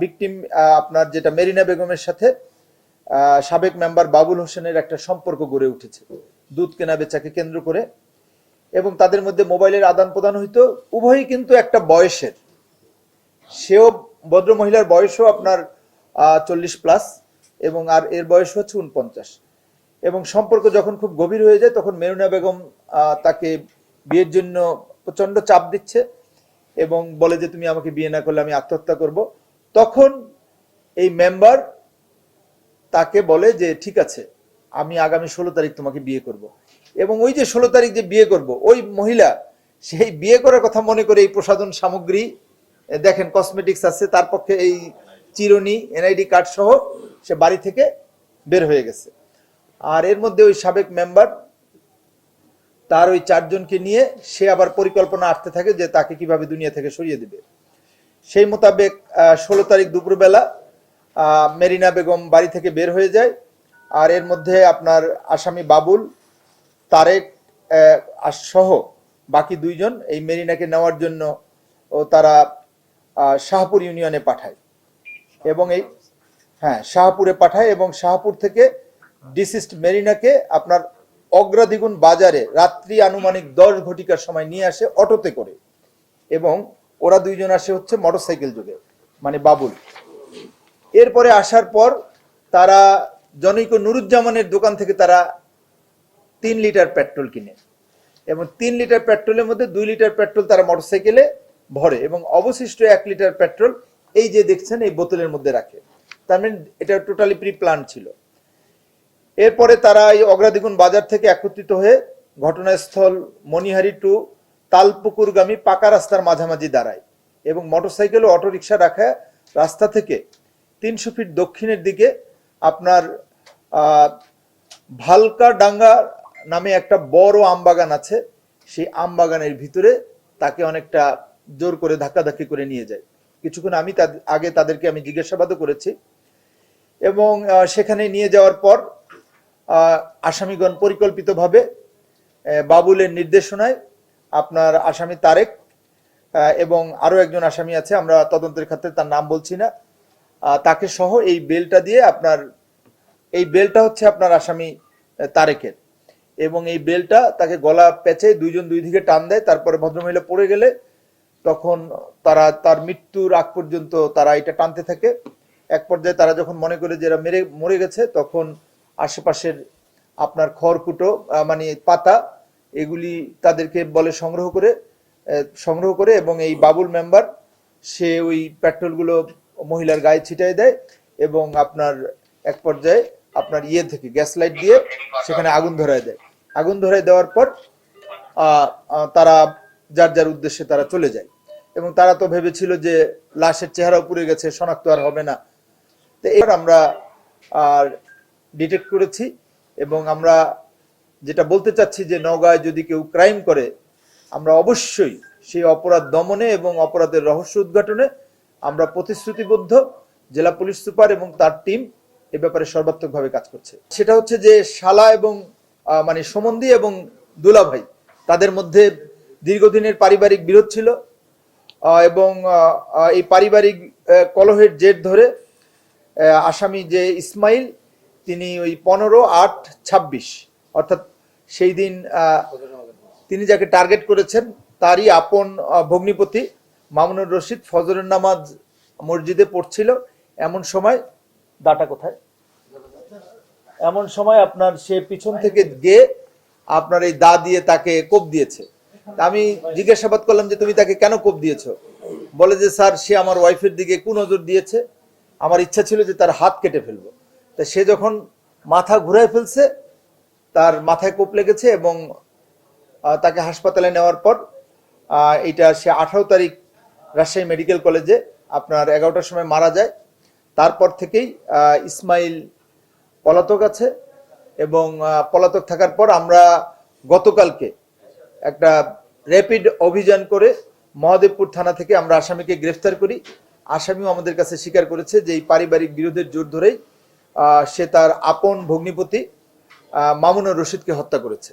Victim আপনার যেটা মেরিনা বেগমের সাথে সাবেক মেম্বার বাবুল হোসেনের একটা সম্পর্ক গড়ে উঠেছে দুধ কেনা বেচাকে কেন্দ্র করে, এবং তাদের মধ্যে মোবাইলের আদান প্রদান হইতো। উভয়ই কিন্তু একটা বয়সের, সেও ভদ্র মহিলার বয়সও আপনার 40+ এবং আর এর বয়স হচ্ছে 49, এবং সম্পর্ক যখন খুব গভীর হয়ে যায় তখন মেরিনা বেগম তাকে বিয়ের জন্য প্রচন্ড চাপ দিচ্ছে এবং বলে যে তুমি আমাকে বিয়ে না করলে আমি আত্মহত্যা করব। তখন এই মেম্বার তাকে বলে যে ঠিক আছে, আমি আগামী 16 তারিখ তোমাকে বিয়ে করব। এবং ওই যে 16 তারিখ যে বিয়ে করব, ওই মহিলা সেই বিয়ে করার কথা মনে করে এই প্রসাধন সামগ্রী দেখেন, কসমেটিক্স আছে, তার পক্ষে এই চিরুনি, এনআইডি কার্ড সহ সে বাড়ি থেকে বের হয়ে গেছে। আর এর মধ্যে ওই সাবেক মেম্বার তার ওই 4 জনকে নিয়ে সে আবার পরিকল্পনা আঁটতে থাকে যে তাকে কিভাবে দুনিয়া থেকে সরিয়ে দিবে। সেই মোতাবেক 16 তারিখ দুপুরবেলা মেরিনা বেগম বাড়ি থেকে বের হয়ে যায়। আর এর মধ্যে আপনার আসামি বাবুল, তারেক সহ বাকি 2 জন এই মেরিনাকে নেওয়ার জন্য তারা শাহপুর ইউনিয়নে পাঠায় এবং এই শাহপুরে পাঠায় এবং শাহপুর থেকে ডিসিস্ট মেরিনাকে আপনার অগ্রাধিগুন বাজারে রাত্রি আনুমানিক 10 ঘটিকার সময় নিয়ে আসে অটোতে করে, এবং ওরা 2 জন আসে হচ্ছে মোটরসাইকেল যোগে, মানে বাবুল। এরপরে আসার পর তারা জনৈক নুরুজ্জামানের দোকান থেকে তারা 3 লিটার পেট্রোল কিনে, এবং 3 লিটার পেট্রোলের মধ্যে 2 লিটার পেট্রোল তারা মোটরসাইকেলে ভরে এবং অবশিষ্ট 1 লিটার পেট্রোল এই যে দেখছেন এই বোতলের মধ্যে রাখে। তার মানে এটা টোটালি প্রি প্ল্যান ছিল। এরপরে তারা এই অগ্রাধিগুন বাজার থেকে একত্রিত হয়ে ঘটনাস্থল মনিহারি টু তালপুকুরগামী পাকা রাস্তার মাঝামাঝি দাঁড়ায় এবং মোটরসাইকেল ও অটোরিকশা রাখা রাস্তা থেকে 300 ফিট দক্ষিণের দিকে আপনার ভালকাডাঙ্গা নামে একটা বড় আমবাগান আছে, সেই আমবাগানের ভিতরে তাকে অনেকটা জোর করে ধাক্কাধাক্কি করে নিয়ে যায়। কিছুক্ষণ আমি আগে তাদেরকে আমি জিজ্ঞাসাবাদও করেছি, এবং সেখানে নিয়ে যাওয়ার পর আসামিগণ পরিকল্পিতভাবে বাবুলের নির্দেশনায় আপনার আসামি তারেক এবং আরো একজন আসামি আছে, আমরা তদন্তের ক্ষেত্রে তার নাম বলছি না, তাকে সহ এই বেলটা দিয়ে আপনার এই বেলটা হচ্ছে আপনার আসামি তারেকের, এবং এই বেলটা তাকে গলা পেঁচে 2 জন 2 দিকে টান দেয়। তারপরে ভদ্রমহিলা পড়ে গেলে তখন তারা তার মৃত্যুর আগ পর্যন্ত তারা এটা টানতে থাকে। এক পর্যায়ে তারা যখন মনে করে যে এরা মরে গেছে, তখন আশেপাশের আপনার খড়কুটো মানে পাতা এগুলি তাদেরকে বলে সংগ্রহ করে এবং এই বাবুল মেম্বার সে ওই পেট্রোলগুলো মহিলার গায়ে ছিটাই দেয় এবং আপনার এক পর্যায়ে আপনার থেকে গ্যাস লাইট দিয়ে সেখানে আগুন ধরায় দেয়। আগুন ধরায় দেওয়ার পর তারা যার যার উদ্দেশ্যে তারা চলে যায়, এবং তারা তো ভেবেছিল যে লাশের চেহারা পুড়ে গেছে, শনাক্ত আর হবে না। তো এবার আমরা ডিটেক্ট করেছি, এবং আমরা যেটা বলতে চাচ্ছি যে নওগাঁয় যদি কেউ ক্রাইম করে, আমরা অবশ্যই সেই অপরাধ দমনে এবং অপরাধের রহস্য উদ্ঘাটনে আমরা প্রতিশ্রুতিবদ্ধ। জেলা পুলিশ সুপার এবং তার টিম এ ব্যাপারে সর্বাত্মকভাবে কাজ করছে। সেটা হচ্ছে যে শালা এবং মানে সমন্ধি এবং দুলাভাই, তাদের মধ্যে দীর্ঘদিনের পারিবারিক বিরোধ ছিল, এবং এই পারিবারিক কলহের জের ধরে আসামি যে ইসমাইল, তিনি ওই 15/8/26 অর্থাৎ সেই দিন তিনি যাকে টার্গেট করেছেন তারই আপন ভগ্নিপতি মামুনুর রশিদ ফজরের নামাজ মসজিদে পড়ছিল। এমন সময় দাটা কোথায়, এমন সময় আপনার সে পিছন থেকে গিয়ে আপনার এই দা দিয়ে তাকে কোপ দিয়েছে। আমি জিজ্ঞাসাবাদ করলাম যে তুমি তাকে কেন কোপ দিয়েছো? বলে যে স্যার, সে আমার ওয়াইফের দিকে কুনজর দিয়েছে, আমার ইচ্ছা ছিল যে তার হাত কেটে ফেলবো। তা সে যখন মাথা ঘুরায় ফেলছে, তার মাথায় কোপ লেগেছে এবং তাকে হাসপাতালে নেওয়ার পর এটা সে 18 তারিখ রাজশাহী মেডিকেল কলেজে আপনার 11টার সময় মারা যায়। তারপর থেকেই ইসমাইল পলাতক আছে, এবং পলাতক থাকার পর আমরা গতকালকে একটা র্যাপিড অভিযান করে মহাদেবপুর থানা থেকে আমরা আসামিকে গ্রেফতার করি। আসামিও আমাদের কাছে স্বীকার করেছে যে এই পারিবারিক বিরোধের জোর ধরেই সে তার আপন ভগ্নিপতি মামুনুর রশিদকে হত্যা করেছে।